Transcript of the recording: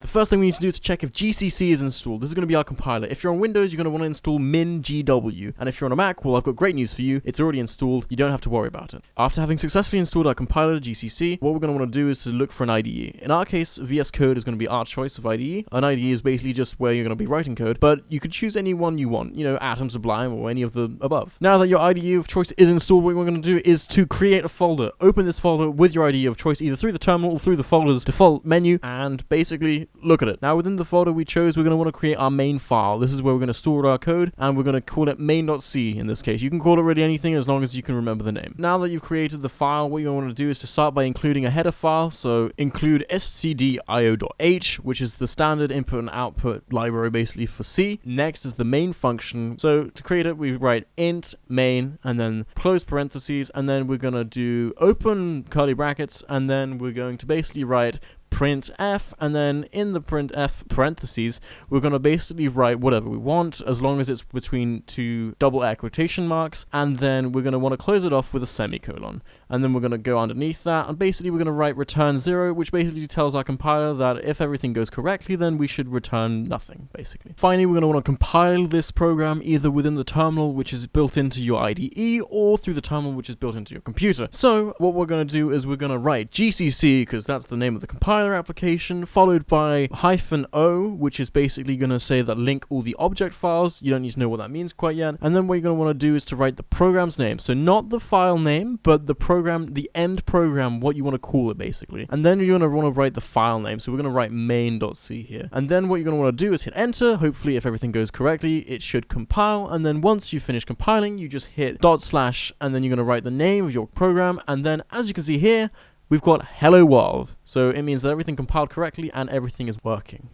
The first thing we need to do is to check if GCC is installed. This is going to be our compiler. If you're on Windows, you're going to want to install min-gw. And if you're on a Mac, well, I've got great news for you. It's already installed. You don't have to worry about it. After having successfully installed our compiler, GCC, what we're going to want to do is to look for an IDE. In our case, VS Code is going to be our choice of IDE. An IDE is basically just where you're going to be writing code, but you could choose any one you want, you know, Atom, Sublime, or any of the above. Now that your IDE of choice is installed, what we're going to do is to create a folder. Open this folder with your IDE of choice, either through the terminal or through the folder's default menu, and basically look at it. Now within the folder we chose, we're going to want to create our main file. This is where we're going to store our code, and we're going to call it main.c in this case. You can call it really anything as long as you can remember the name. Now that you've created the file, what you're going to want to do is to start by including a header file. So include stdio.h, which is the standard input and output library basically for C. Next is the main function. So to create it, we write int main and then close parentheses, and then we're going to do open curly brackets, and then we're going to basically write printf, and then in the printf parentheses we're going to basically write whatever we want as long as it's between two double quotation marks, and then we're going to want to close it off with a semicolon, and then we're going to go underneath that and basically we're going to write return 0, which basically tells our compiler that if everything goes correctly then we should return nothing basically. Finally, we're going to want to compile this program either within the terminal, which is built into your IDE, or through the terminal, which is built into your computer. So what we're going to do is we're going to write GCC, because that's the name of the compiler application, followed by -o, which is basically going to say that link all the object files. You don't need to know what that means quite yet. And then what you're going to want to do is to write the program's name. So not the file name, but the program, the end program, what you want to call it basically. And then you're going to want to write the file name. So we're going to write main.c here. And then what you're going to want to do is hit enter. Hopefully, if everything goes correctly, it should compile. And then once you finish compiling, you just hit // and then you're going to write the name of your program. And then as you can see here, we've got hello world. So it means that everything compiled correctly and everything is working.